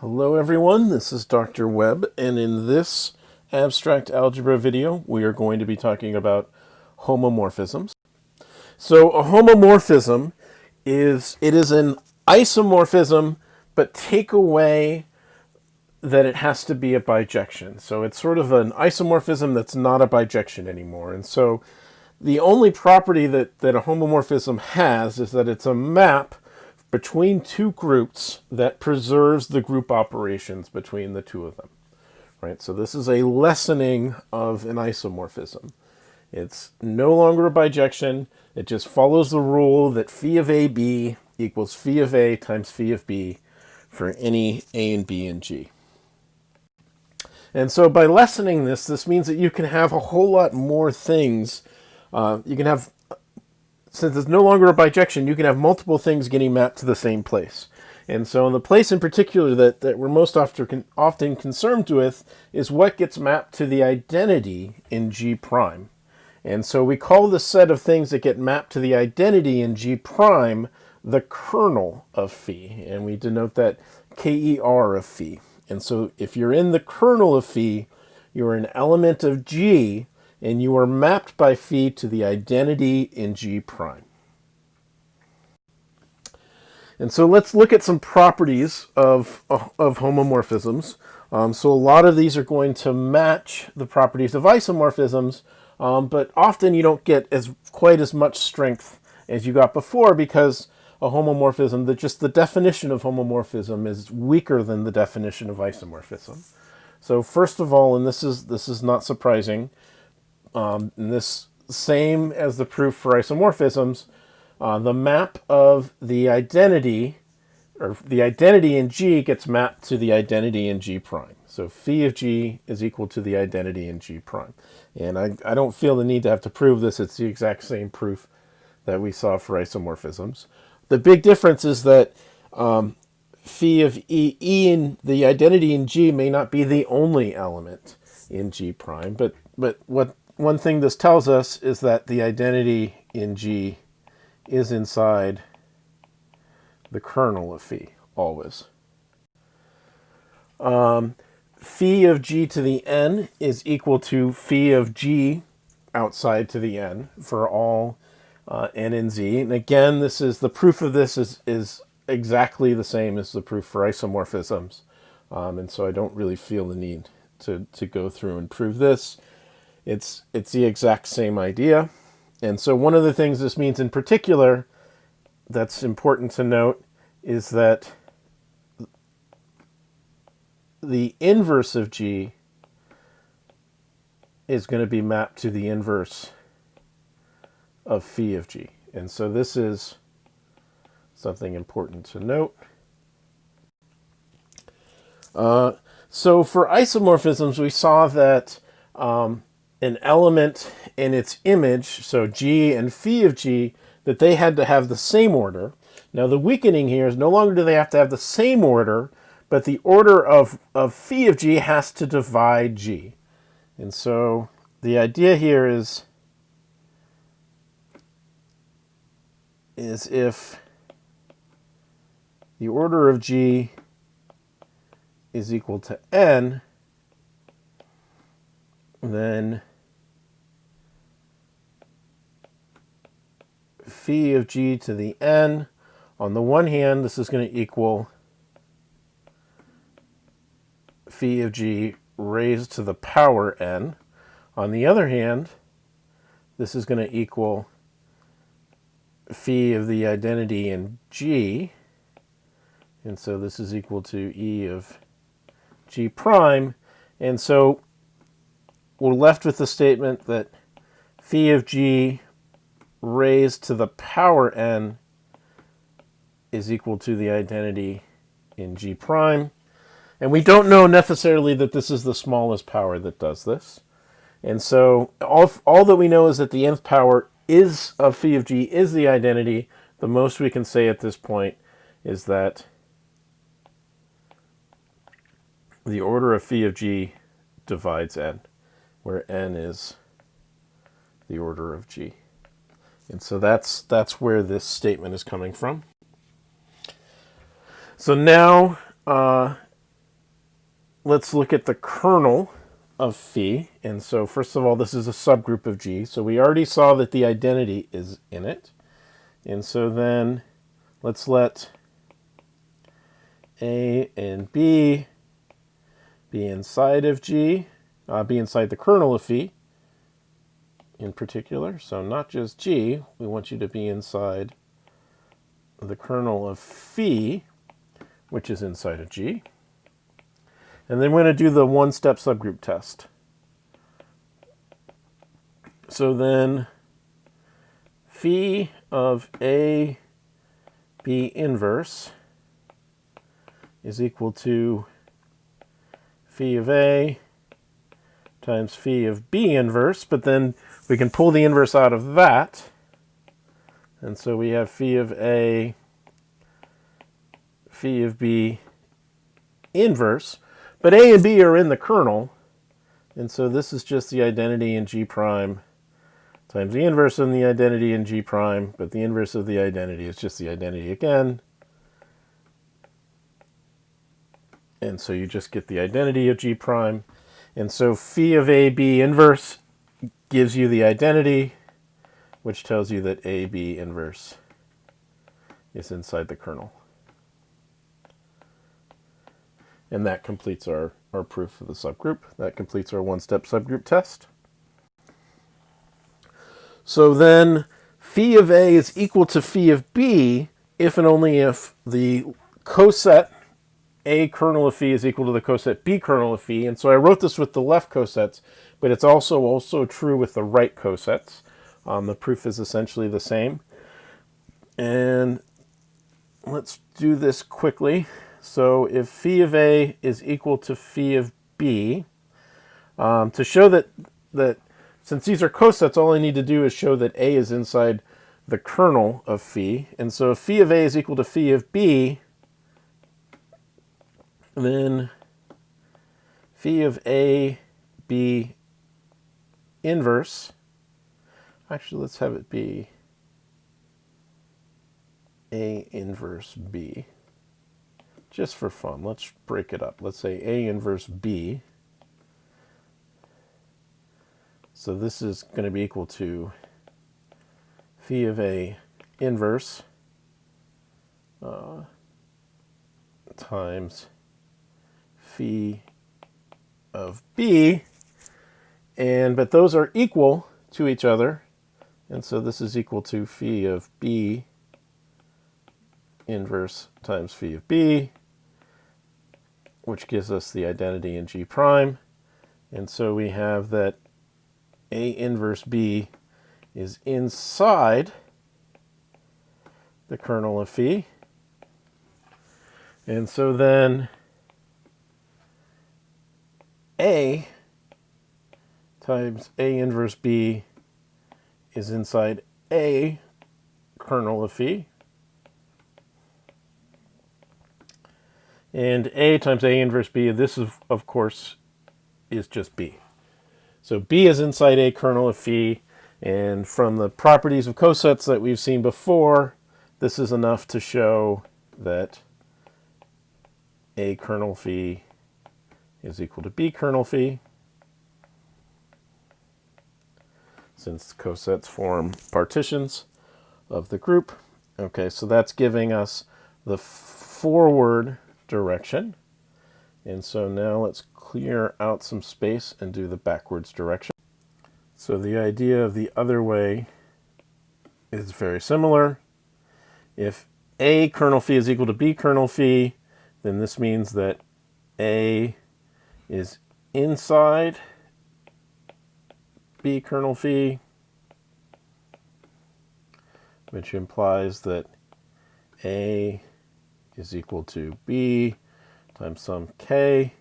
Hello everyone, this is Dr. Webb, and in this abstract algebra video we are going to be talking about homomorphisms. So a homomorphism is an isomorphism, but take away that it has to be a bijection. So it's sort of an isomorphism that's not a bijection anymore. And so the only property that a homomorphism has is that it's a map between two groups that preserves the group operations between the two of them. Right? So this is a lessening of an isomorphism. It's no longer a bijection. It just follows the rule that phi of AB equals phi of A times phi of B for any A and B and G. And so by lessening this means that you can have a whole lot more things. You can have, since it's no longer a bijection, you can have multiple things getting mapped to the same place. And so the place in particular that we're most often concerned with is what gets mapped to the identity in G prime. And so we call the set of things that get mapped to the identity in G prime the kernel of phi, and we denote that KER of phi. And so if you're in the kernel of phi, you're an element of G, and you are mapped by phi to the identity in G prime. And so let's look at some properties of homomorphisms. So a lot of these are going to match the properties of isomorphisms, but often you don't get quite as much strength as you got before because a homomorphism, just the definition of homomorphism is weaker than the definition of isomorphism. So first of all, and this is not surprising, and this same as the proof for isomorphisms, the map of the identity, or the identity in G gets mapped to the identity in G prime. So phi of G is equal to the identity in G prime. And I don't feel the need to have to prove this. It's the exact same proof that we saw for isomorphisms. The big difference is that phi of E in the identity in G may not be the only element in G prime, but one thing this tells us is that the identity in G is inside the kernel of phi, always. Phi of G to the n is equal to phi of G outside to the n for all n and z. And again, this is the proof of this is exactly the same as the proof for isomorphisms. And so I don't really feel the need to go through and prove this. It's the exact same idea. And so one of the things this means in particular that's important to note is that the inverse of G is going to be mapped to the inverse of phi of G. And so this is something important to note. So for isomorphisms, we saw that an element in its image, so G and phi of G, that they had to have the same order. Now the weakening here is no longer do they have to have the same order, but the order of phi of G has to divide G. And so the idea here is if the order of G is equal to n, then phi of G to the n, on the one hand, this is going to equal phi of G raised to the power n. On the other hand, this is going to equal phi of the identity in G, and so this is equal to E of G prime, and so we're left with the statement that phi of G raised to the power n is equal to the identity in G prime. And we don't know necessarily that this is the smallest power that does this. And so all that we know is that the nth power is of phi of G is the identity. The most we can say at this point is that the order of phi of G divides n, where n is the order of G. And so that's where this statement is coming from. So now let's look at the kernel of phi. And so first of all, this is a subgroup of G. So we already saw that the identity is in it. And so then let's let A and B be inside of G, be inside the kernel of phi in particular. So not just G, we want you to be inside the kernel of phi, which is inside of G. And then we're going to do the one-step subgroup test. So then phi of A, B inverse is equal to phi of A times phi of B inverse, but then we can pull the inverse out of that. And so we have phi of A, phi of B inverse. But A and B are in the kernel, and so this is just the identity in G prime times the inverse of the identity in G prime, but the inverse of the identity is just the identity again. And so you just get the identity of G prime. And so phi of AB inverse gives you the identity, which tells you that AB inverse is inside the kernel. And that completes our proof of the subgroup. That completes our one-step subgroup test. So then phi of A is equal to phi of B if and only if the coset A kernel of phi is equal to the coset B kernel of phi. And so I wrote this with the left cosets, but it's also true with the right cosets. The proof is essentially the same. And let's do this quickly. So if phi of A is equal to phi of B, to show that since these are cosets, all I need to do is show that A is inside the kernel of phi. And so if phi of A is equal to phi of B, then phi of A, B inverse, actually let's have it be A inverse B. Just for fun, let's break it up. Let's say A inverse B. So this is going to be equal to phi of A inverse times phi of B. But those are equal to each other. And so this is equal to phi of B inverse times phi of B, which gives us the identity in G prime. And so we have that A inverse B is inside the kernel of phi. And so then A times A inverse B is inside A kernel of phi. And A times A inverse B, this is, of course, is just B. So B is inside A kernel of phi, and from the properties of cosets that we've seen before, this is enough to show that A kernel phi is equal to B kernel phi, since cosets form partitions of the group. Okay, so that's giving us the forward direction. And so now let's clear out some space and do the backwards direction. So the idea of the other way is very similar. If A kernel phi is equal to B kernel phi, then this means that A is inside B kernel phi, which implies that A is equal to B times some K,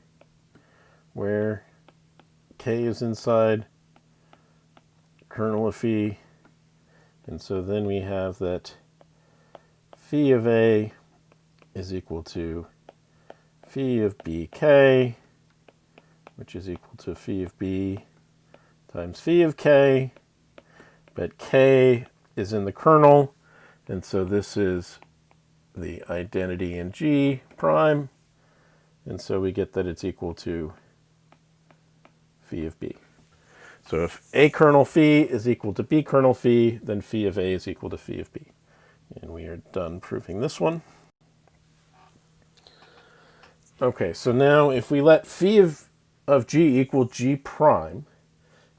where K is inside kernel of phi. And so then we have that phi of A is equal to phi of BK, which is equal to phi of B times phi of K, but K is in the kernel, and so this is the identity in G prime, And so we get that it's equal to phi of b. So if A kernel phi is equal to B kernel phi, then phi of A is equal to phi of B. And we are done proving this one. Okay, so now if we let phi of G equal G prime,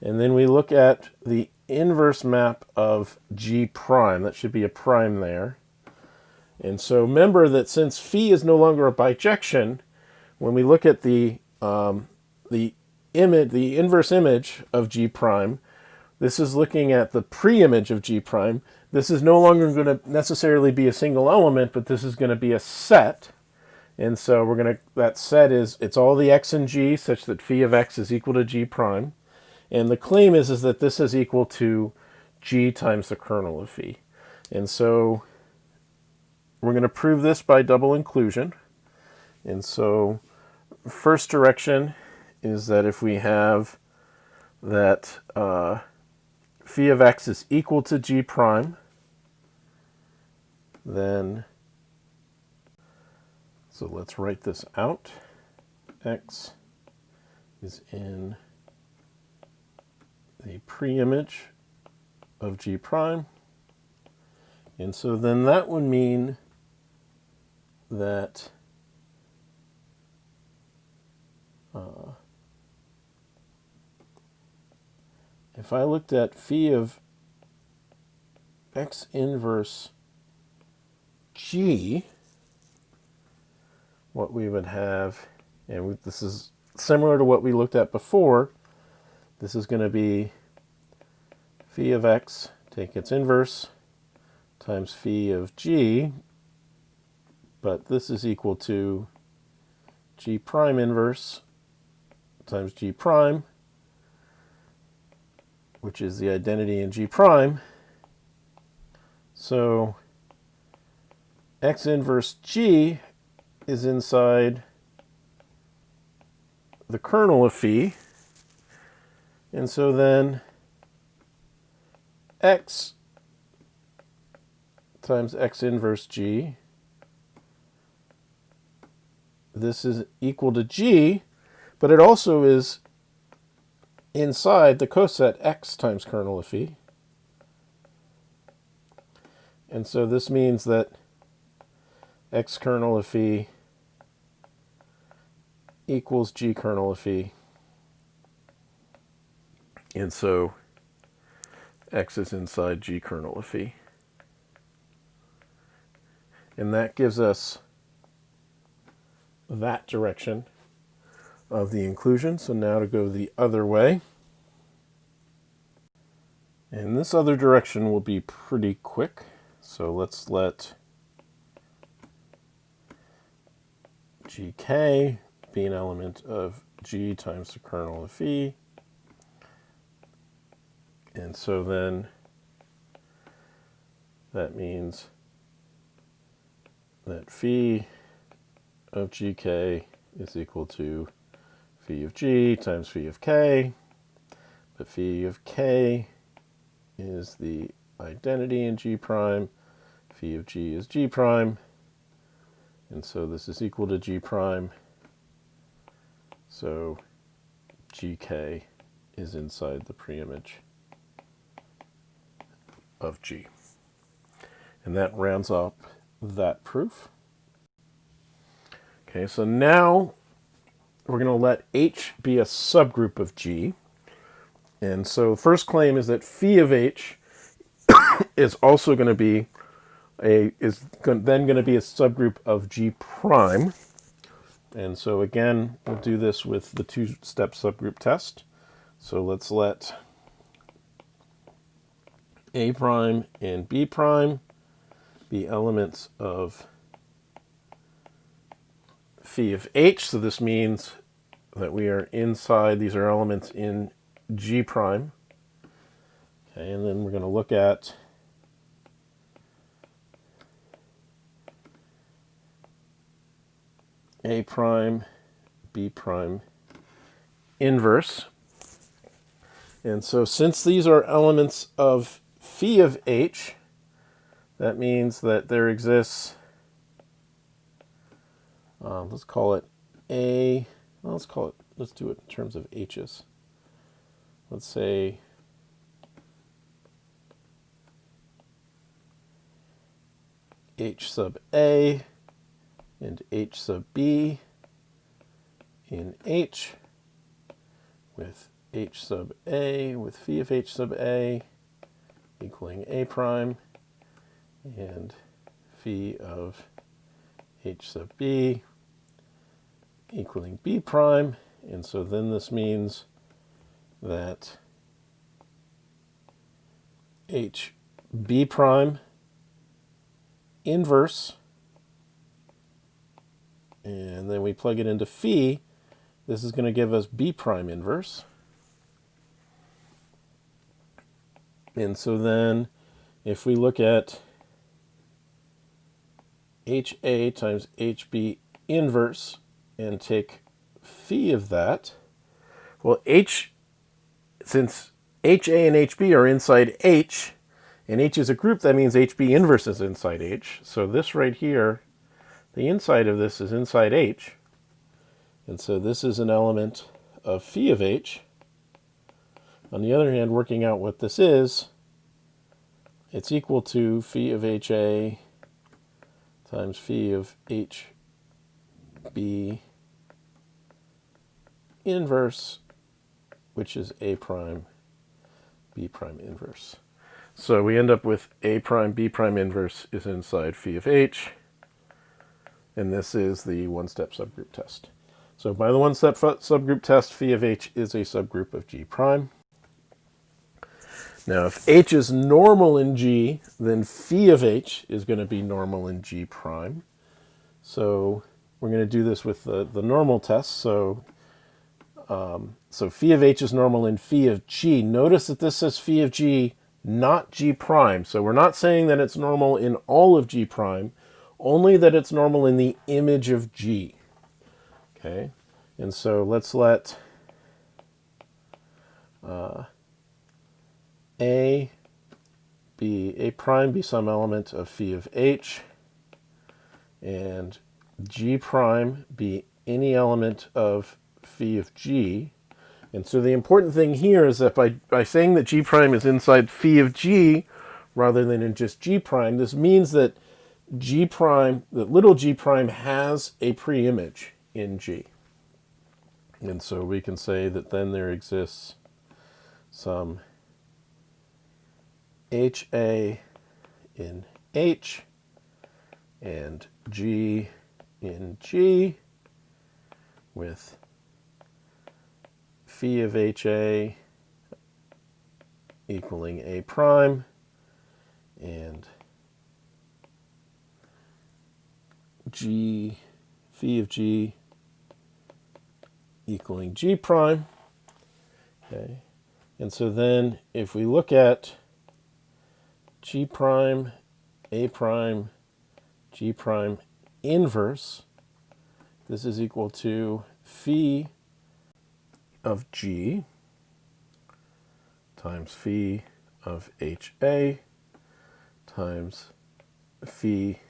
and then we look at the inverse map of G prime, that should be a prime there. And so remember that since phi is no longer a bijection, when we look at the inverse image of G prime, this is looking at the pre-image of G prime. This is no longer going to necessarily be a single element, but this is going to be a set. And so that set is, it's all the x and g such that phi of x is equal to G prime. And the claim is that this is equal to G times the kernel of phi. And so we're going to prove this by double inclusion. And so first direction is that if we have that phi of x is equal to G prime, then, so let's write this out. X is in the pre-image of G prime. And so then that would mean that if I looked at phi of x inverse G, what we would have, and this is similar to what we looked at before, this is going to be phi of x, take its inverse, times phi of G, but this is equal to G prime inverse times G prime, which is the identity in G prime. So x inverse G is inside the kernel of phi. And so then x times x inverse G, this is equal to G, but it also is inside the coset x times kernel of phi. And so this means that x kernel of phi equals G kernel of phi. And so x is inside G kernel of phi. And that gives us that direction of the inclusion. So now to go the other way. And this other direction will be pretty quick. So let's let gk be an element of G times the kernel of phi. And so then that means that phi of gk is equal to phi of G times phi of k, but phi of k is the identity in G prime, phi of G is G prime, and so this is equal to G prime, so gk is inside the preimage of G. And that rounds up that proof. Okay, so now we're going to let H be a subgroup of G. And so first claim is that phi of H is also going to be then going to be a subgroup of G prime. And so again, we'll do this with the two-step subgroup test. So let's let A prime and B prime be elements of phi of H. So this means that we are inside, these are elements in G prime. Okay, and then we're going to look at A prime, B prime inverse. And so since these are elements of phi of H, that means that there exists, let's call it A, well, let's do it in terms of h's. Let's say h sub A and h sub B in H, with h sub A with phi of h sub A equaling A prime, and phi of h sub B equaling B prime. And so then this means that h B prime inverse, and then we plug it into phi, this is going to give us B prime inverse. And so then if we look at HA times HB inverse and take phi of that, well, since HA and HB are inside H, and H is a group, that means HB inverse is inside H. So this right here, the inside of this is inside H. And so this is an element of phi of H. On the other hand, working out what this is, it's equal to phi of HA times phi of HB inverse, which is A prime B prime inverse. So we end up with A prime B prime inverse is inside phi of H, and this is the one-step subgroup test. So by the one-step subgroup test, phi of H is a subgroup of G prime. Now if H is normal in G, then phi of H is going to be normal in G prime. So we're going to do this with the normal test. So phi of H is normal in phi of G. Notice that this says phi of G, not G prime. So we're not saying that it's normal in all of G prime, only that it's normal in the image of G. Okay, and so let's let A prime be some element of phi of H, and G prime be any element of phi of G. And so the important thing here is that by saying that G prime is inside phi of G rather than in just G prime, this means that little g prime has a preimage in G. And so we can say that then there exists some HA in H and G in G with phi of HA equaling A prime and phi of G equaling G prime. Okay, and so then if we look at G prime, A prime, G prime inverse, this is equal to phi of G times phi of HA times phi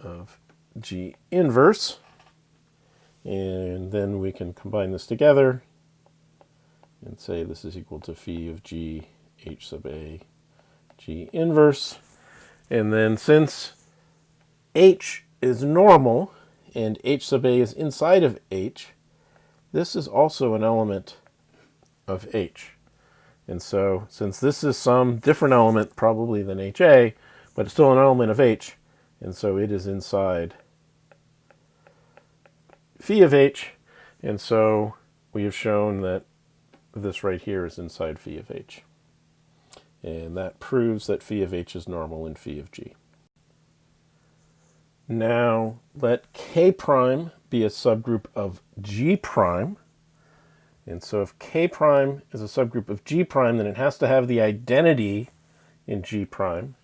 of G inverse. And then we can combine this together and say this is equal to phi of G H sub A G inverse. And then since H is normal and H sub A is inside of H, this is also an element of H. And so since this is some different element probably than HA, but it's still an element of H, and so it is inside phi of H, and so we have shown that this right here is inside phi of H. And that proves that phi of H is normal in phi of G. Now let K prime be a subgroup of G prime. And so if K prime is a subgroup of G prime, then it has to have the identity in G prime.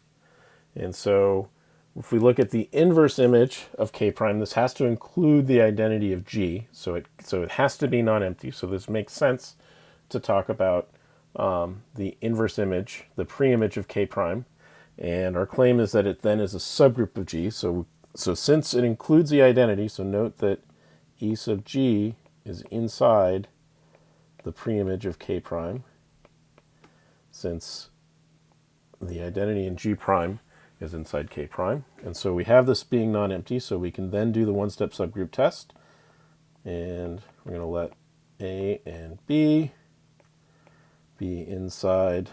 And so if we look at the inverse image of K prime, this has to include the identity of G. So it has to be non-empty. So this makes sense to talk about the inverse image, the preimage of K prime. And our claim is that it then is a subgroup of G. So since it includes the identity, so note that E sub G is inside the preimage of K prime, since the identity in G prime is inside K prime. And so we have this being non-empty, so we can then do the one-step subgroup test. And we're going to let A and B be inside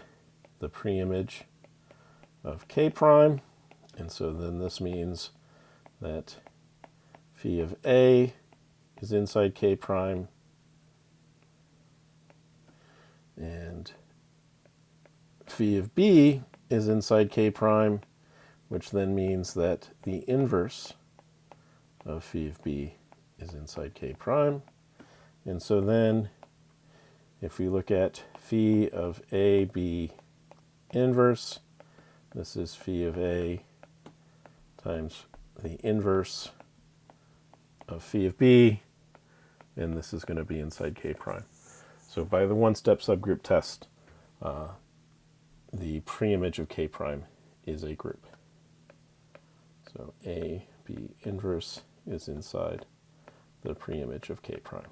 the preimage of K prime. And so then this means that phi of A is inside K prime, and phi of B is inside K prime, which then means that the inverse of phi of B is inside K prime. And so then if we look at phi of A, B inverse, this is phi of A times the inverse of phi of B, and this is going to be inside K prime. So by the one-step subgroup test, the preimage of K prime is a group. So A, B inverse is inside the preimage of K prime.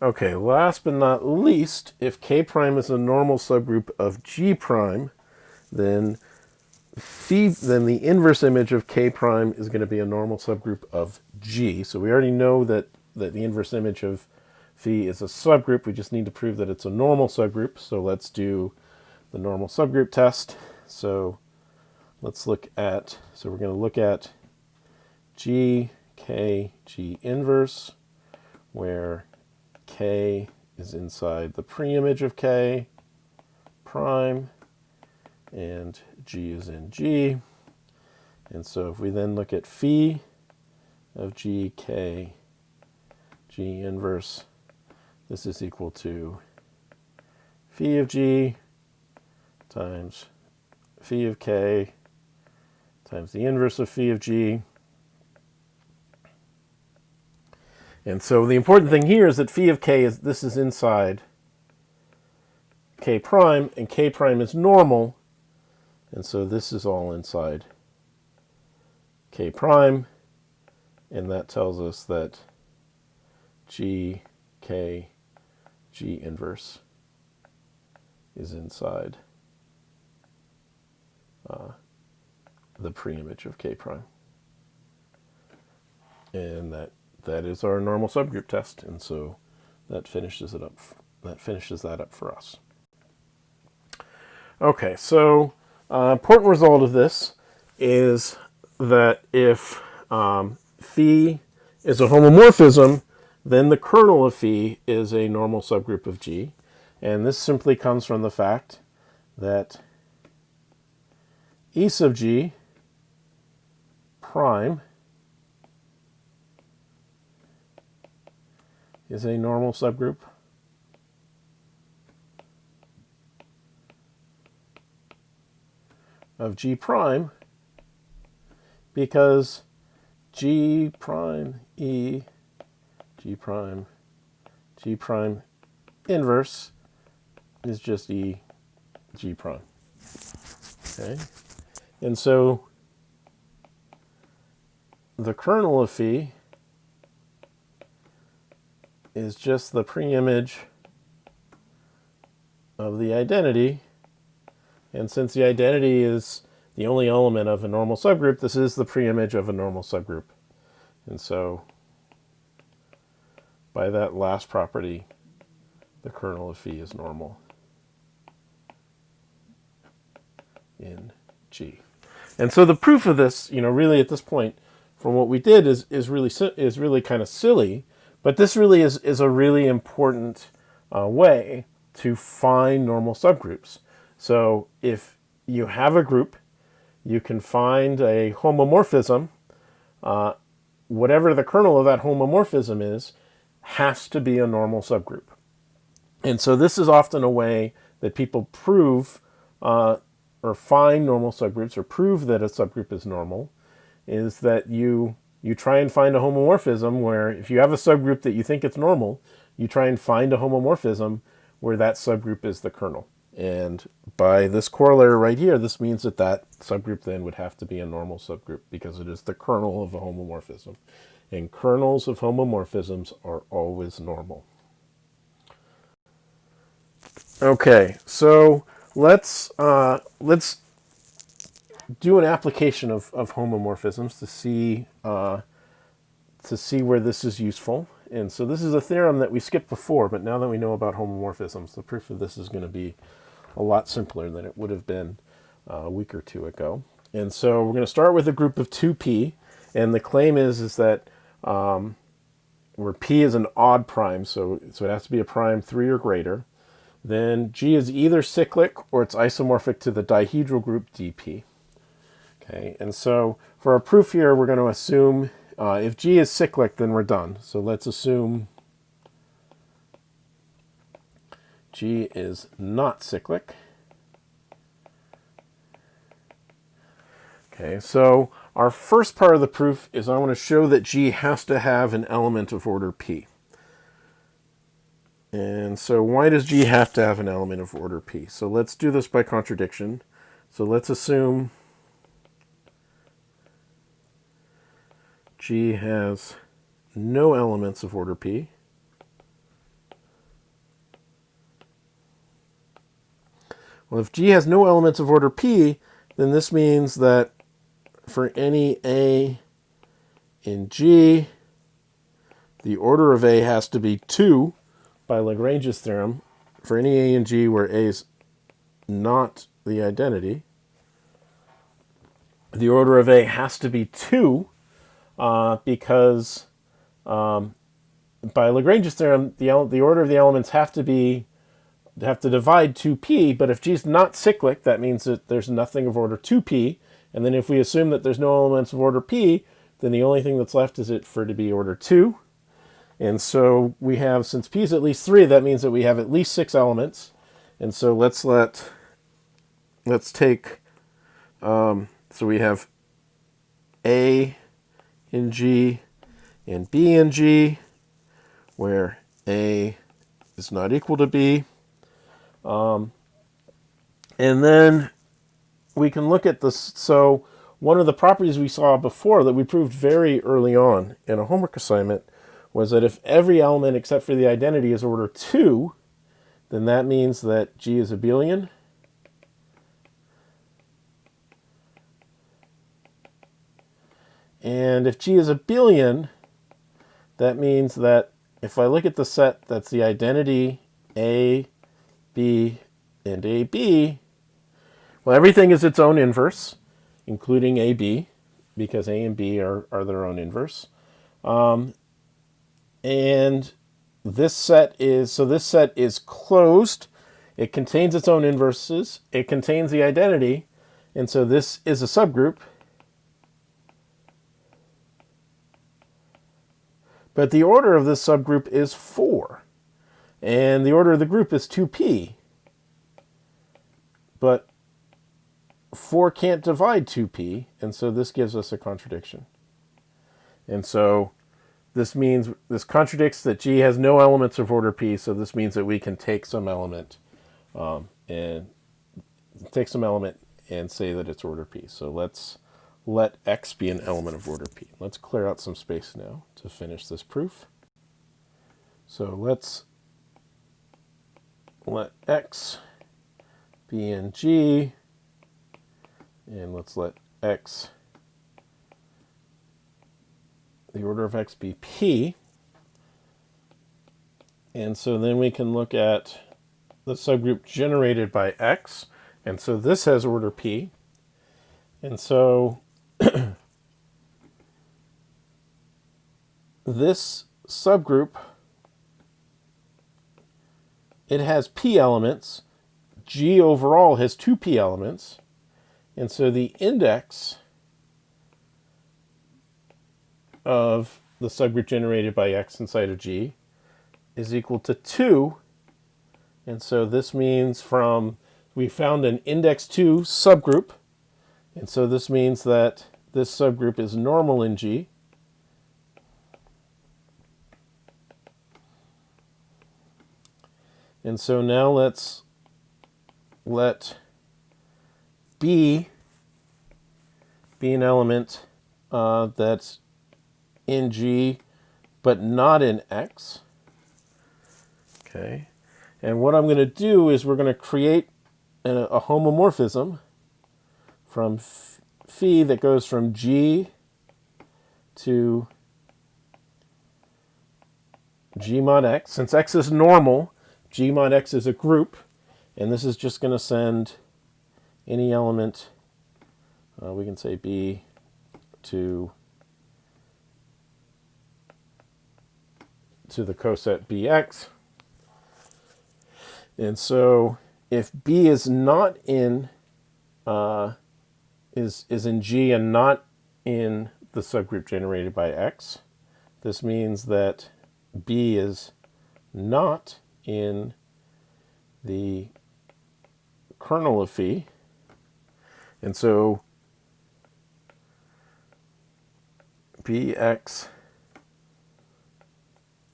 Okay, last but not least, if K prime is a normal subgroup of G prime, then the inverse image of K prime is going to be a normal subgroup of G. So we already know that the inverse image of phi is a subgroup. We just need to prove that it's a normal subgroup. So let's do the normal subgroup test. So let's look at, we're going to look at G, K, G inverse, where K is inside the preimage of K prime, and G is in G. And so if we then look at phi of G, K, G inverse, this is equal to phi of G times phi of K times the inverse of phi of G. And so the important thing here is that phi of K this is inside K prime, and K prime is normal, and so this is all inside K prime, and that tells us that G, K, G inverse is inside the preimage of K prime. And that is our normal subgroup test, and so that finishes it up. That finishes that up for us. Okay, so important result of this is that if phi is a homomorphism, then the kernel of phi is a normal subgroup of G, and this simply comes from the fact that E sub G prime is a normal subgroup of G prime, because G prime E, G prime inverse is just E G prime. Okay, and so the kernel of phi is just the preimage of the identity, and since the identity is the only element of a normal subgroup, this is the preimage of a normal subgroup. And so by that last property, the kernel of phi is normal in G. And so the proof of this, really at this point, from what we did is really kind of silly, but this really is a really important way to find normal subgroups. So if you have a group, you can find a homomorphism. Whatever the kernel of that homomorphism is, has to be a normal subgroup. And so this is often a way that people prove or find normal subgroups, or prove that a subgroup is normal, is that you try and find a homomorphism where, if you have a subgroup that you think it's normal, you try and find a homomorphism where that subgroup is the kernel. And by this corollary right here, this means that that subgroup then would have to be a normal subgroup because it is the kernel of a homomorphism. And kernels of homomorphisms are always normal. Okay, so let's do an application of homomorphisms to see where this is useful. And so this is a theorem that we skipped before, but now that we know about homomorphisms, the proof of this is going to be a lot simpler than it would have been a week or two ago. And so we're going to start with a group of 2p, and the claim is that where p is an odd prime, so it has to be a prime 3 or greater, then G is either cyclic or it's isomorphic to the dihedral group dp. Okay, and so for our proof here, we're going to assume if G is cyclic, then we're done. So let's assume G is not cyclic. Okay, so our first part of the proof is I want to show that G has to have an element of order p. And so why does G have to have an element of order p? So let's do this by contradiction. So let's assume G has no elements of order p. Well, if G has no elements of order p, then this means that for any A in G, the order of A has to be 2 by Lagrange's theorem. For any A in G where A is not the identity, the order of A has to be 2 because by Lagrange's theorem, the order of the elements have to divide 2p, but if G is not cyclic, that means that there's nothing of order 2p, and then if we assume that there's no elements of order p, then the only thing that's left is it for it to be order 2. And so we have, since p is at least 3, that means that we have at least 6 elements. And so let's take, so we have A in G and B in G, where A is not equal to B. And then we can look at this. So one of the properties we saw before that we proved very early on in a homework assignment was that if every element except for the identity is order 2, then that means that G is abelian. And if G is abelian, that means that if I look at the set that's the identity A, B, and AB, well, everything is its own inverse, including AB, because A and B are their own inverse. And this set is closed. It contains its own inverses. It contains the identity. And so this is a subgroup. But the order of this subgroup is 4. And the order of the group is 2p. But 4 can't divide 2p, and so this gives us a contradiction. And so this contradicts that G has no elements of order p, so this means that we can take some element and say that it's order p. So let's let X be an element of order p. Let's clear out some space now to finish this proof. So let's let X be in G, and let's let X, the order of X be P. And so then we can look at the subgroup generated by X. And so this has order P. And so this subgroup, it has P elements. G overall has 2p elements. And so the index of the subgroup generated by X inside of G is equal to 2. And so this means we found an index 2 subgroup. And so this means that this subgroup is normal in G. And so now let's let B be an element that's in G but not in X. Okay. And what I'm going to do is we're going to create a homomorphism from phi that goes from G to G mod X. Since X is normal, G mod X is a group, and this is just going to send any element, we can say B, to the coset Bx. And so if B is not in is in G and not in the subgroup generated by X, this means that B is not in the kernel of phi. And so Bx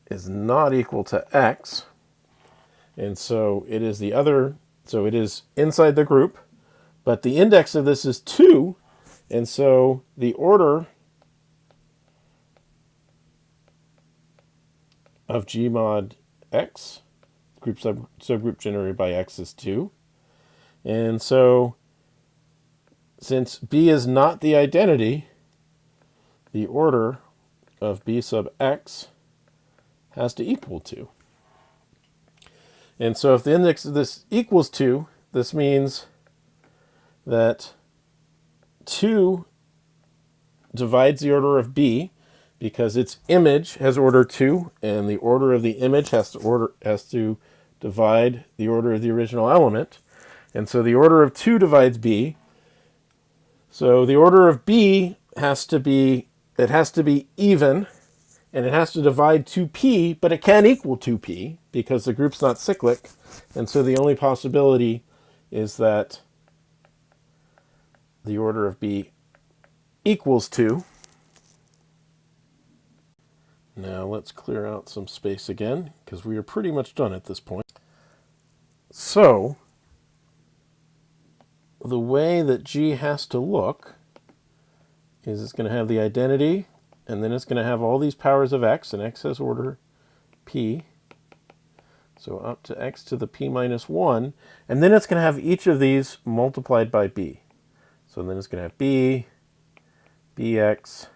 is not equal to X. And so it is so it is inside the group, but the index of this is 2, and so the order of G mod X, subgroup generated by X, is 2. And so since B is not the identity, the order of B sub X has to equal 2. And so if the index of this equals 2, this means that 2 divides the order of B, because its image has order 2, and the order of the image has to divide the order of the original element. And so the order of 2 divides B. So the order of B has to be even, and it has to divide 2p, but it can't equal 2p because the group's not cyclic. And so the only possibility is that the order of B equals 2. Now let's clear out some space again, because we are pretty much done at this point. So the way that G has to look is it's going to have the identity, and then it's going to have all these powers of X, and X has order P. So up to X to the P minus 1, and then it's going to have each of these multiplied by B. So then it's going to have B, Bx,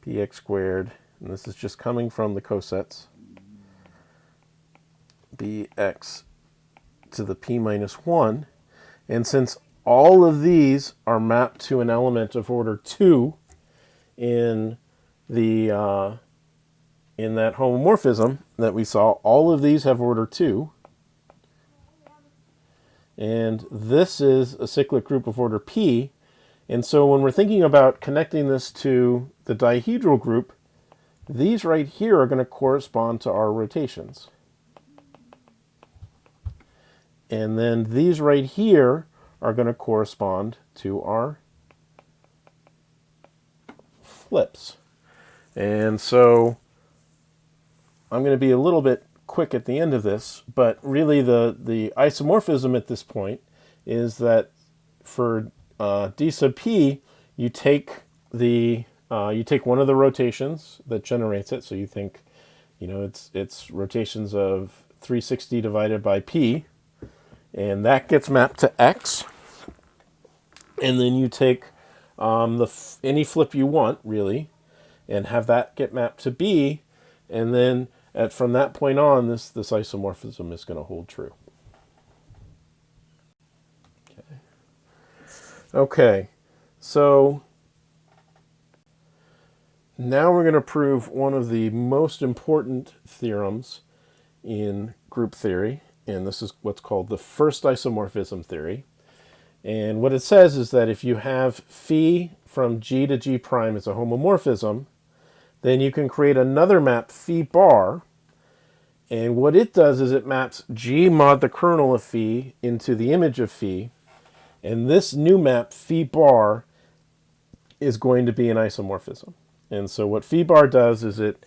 Bx squared, and this is just coming from the cosets, Bx to the P minus 1. And since all of these are mapped to an element of order 2 in the in that homomorphism that we saw, all of these have order 2. And this is a cyclic group of order P. And so when we're thinking about connecting this to the dihedral group, these right here are going to correspond to our rotations. And then these right here are going to correspond to our flips. And so I'm going to be a little bit quick at the end of this, but really the isomorphism at this point is that for d sub p, you take one of the rotations that generates it. So you think, it's rotations of 360 divided by p, and that gets mapped to x. And then you take any flip you want, really, and have that get mapped to b, and then from that point on, this isomorphism is going to hold true. Okay, so now we're going to prove one of the most important theorems in group theory, and this is what's called the first isomorphism theory. And what it says is that if you have phi from G to G prime as a homomorphism, then you can create another map, phi bar, and what it does is it maps G mod the kernel of phi into the image of phi, and this new map, phi bar, is going to be an isomorphism. And so what phi bar does is it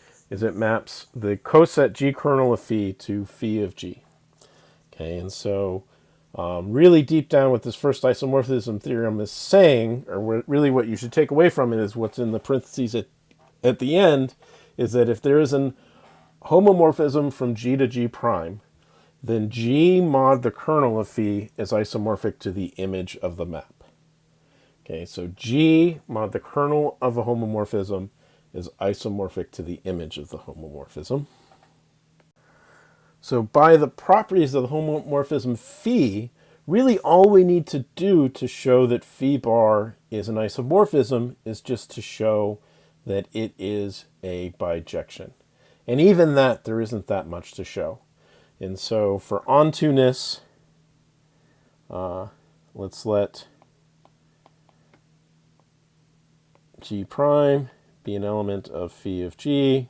maps the coset G kernel of phi to phi of G. Okay, and so Really deep down what this first isomorphism theorem is saying, or really what you should take away from it, is what's in the parentheses at the end, is that if there is an homomorphism from G to G prime, then G mod the kernel of phi is isomorphic to the image of the map. Okay, so G mod the kernel of a homomorphism is isomorphic to the image of the homomorphism. So by the properties of the homomorphism phi, really all we need to do to show that phi bar is an isomorphism is just to show that it is a bijection. And even that, there isn't that much to show. And so for onto-ness, let's let G prime be an element of phi of G.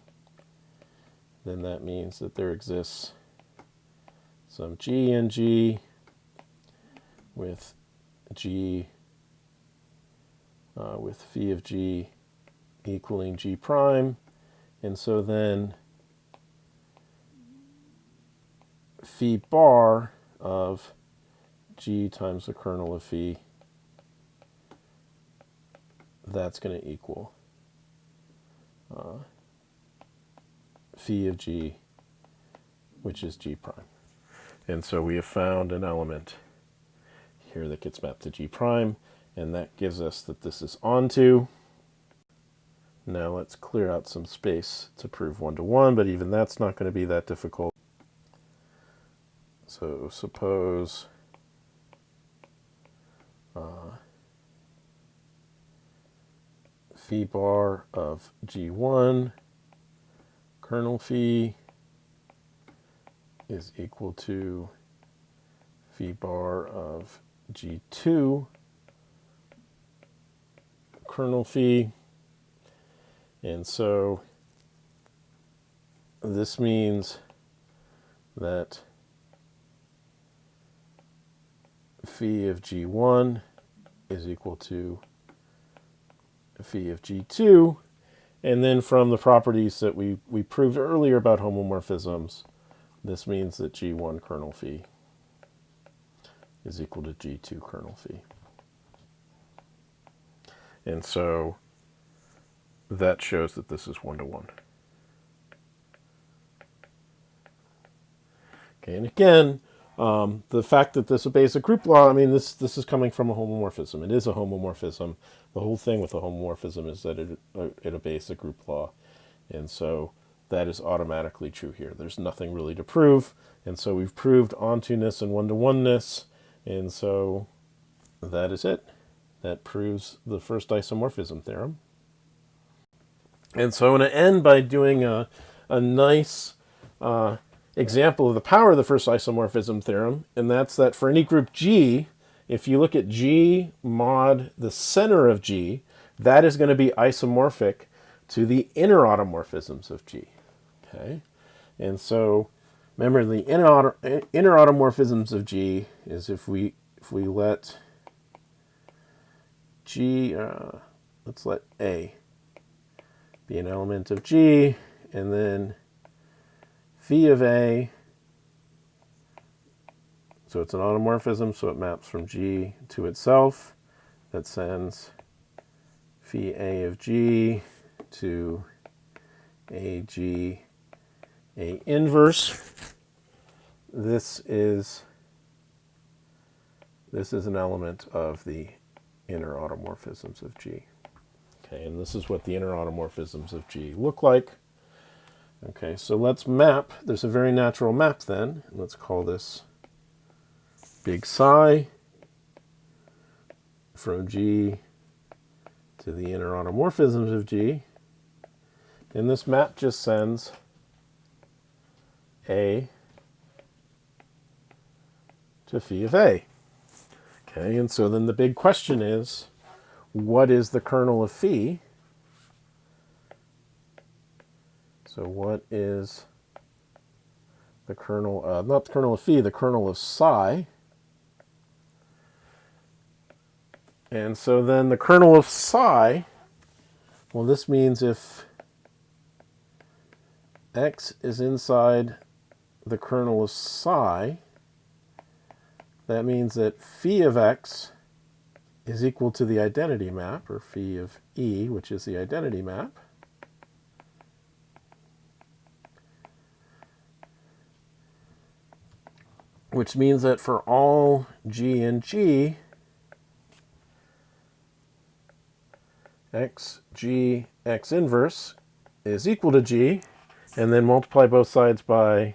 Then that means that there exists some G in G with G with phi of G equaling G prime. And so then phi bar of G times the kernel of phi, that's going to equal phi of G, which is G prime. And so we have found an element here that gets mapped to G prime, and that gives us that this is onto. Now let's clear out some space to prove one-to-one, but even that's not going to be that difficult. So suppose phi bar of G1 kernel phi is equal to phi bar of G2 kernel phi. And so this means that phi of G1 is equal to phi of G2. And then from the properties that we proved earlier about homomorphisms, this means that G1 kernel phi is equal to G2 kernel phi. And so that shows that this is one-to-one. Okay, and again, the fact that this is a basic group law, I mean, this is coming from a homomorphism. It is a homomorphism. The whole thing with a homomorphism is that it obeys a group law. And so that is automatically true here. There's nothing really to prove. And so we've proved onto-ness and one-to-one-ness. And so that is it. That proves the first isomorphism theorem. And so I'm going to end by doing a nice example of the power of the first isomorphism theorem, and that's that for any group G, if you look at G mod the center of G, that is going to be isomorphic to the inner automorphisms of G. Okay, and so remember the inner automorphisms of G is if we let G, let's let A be an element of G, and then phi of A, so it's an automorphism, so it maps from G to itself. That sends phi A of G to AG A inverse. This is an element of the inner automorphisms of G. Okay, and this is what the inner automorphisms of G look like. Okay, so let's map. There's a very natural map then. Let's call this big psi from G to the inner automorphisms of G. And this map just sends A to phi of A. Okay, and so then the big question is, what is the kernel of phi? So what is the kernel, not the kernel of phi, the kernel of psi? And so then the kernel of psi, well, this means if x is inside the kernel of psi, that means that phi of x is equal to the identity map, or phi of E, which is the identity map. Which means that for all g and g, x inverse is equal to g, and then multiply both sides by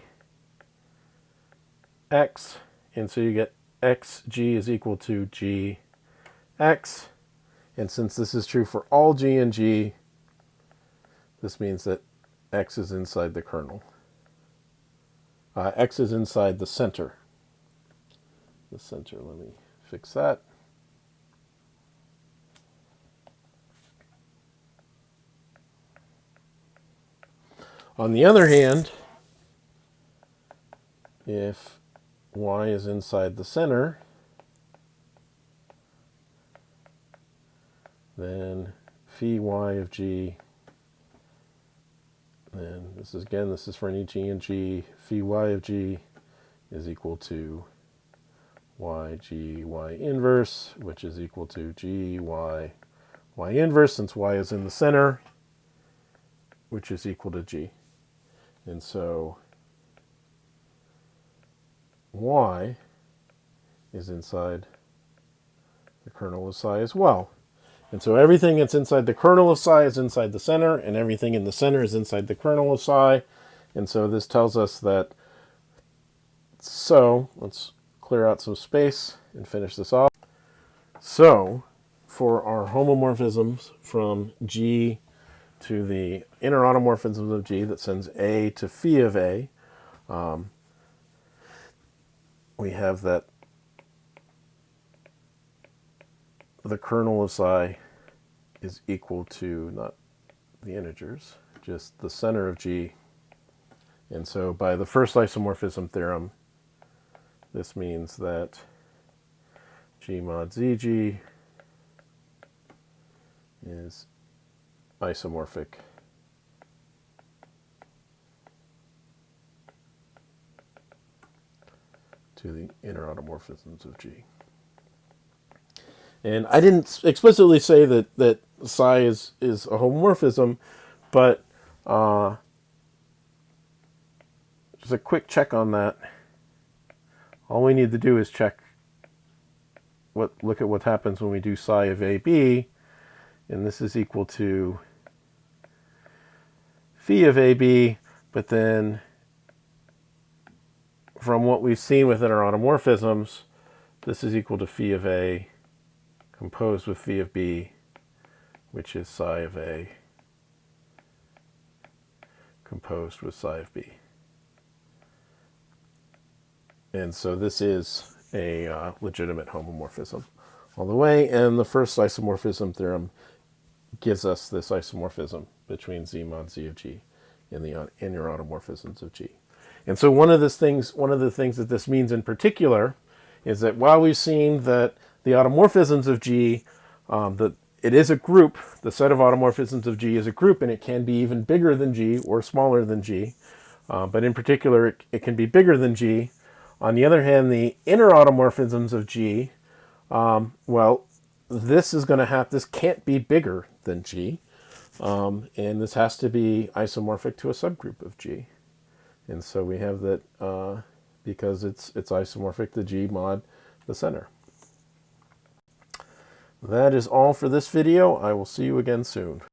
x, and so you get xg is equal to gx, and since this is true for all g and g, this means that x is inside the kernel. X is inside the center. The center, let me fix that. On the other hand, if y is inside the center, then phi y of g, then this is for any g and g, phi y of g is equal to y inverse, which is equal to y inverse, since y is in the center, which is equal to g. And so y is inside the kernel of psi as well. And so everything that's inside the kernel of psi is inside the center, and everything in the center is inside the kernel of psi. And so this tells us that, so let's clear out some space and finish this off. So for our homomorphisms from G to the inner automorphisms of G that sends A to phi of A, we have that the kernel of psi is equal to, not the integers, just the center of G. And so by the first isomorphism theorem, this means that G mod ZG is isomorphic to the inner automorphisms of G. And I didn't explicitly say that psi is a homomorphism, but just a quick check on that. All we need to do is look at what happens when we do psi of AB, and this is equal to phi of AB, but then from what we've seen within our automorphisms, this is equal to phi of A composed with phi of B, which is psi of A composed with psi of B. And so this is a legitimate homomorphism all the way, and the first isomorphism theorem gives us this isomorphism between Z mod Z of G and the inner automorphisms of G. And so one of the things that this means in particular is that while we've seen that the automorphisms of G, that it is a group, the set of automorphisms of G is a group, and it can be even bigger than G or smaller than G, but in particular it can be bigger than G. On the other hand, the inner automorphisms of G, well, this can't be bigger than G, and this has to be isomorphic to a subgroup of G. And so we have that because it's isomorphic to G mod the center. That is all for this video. I will see you again soon.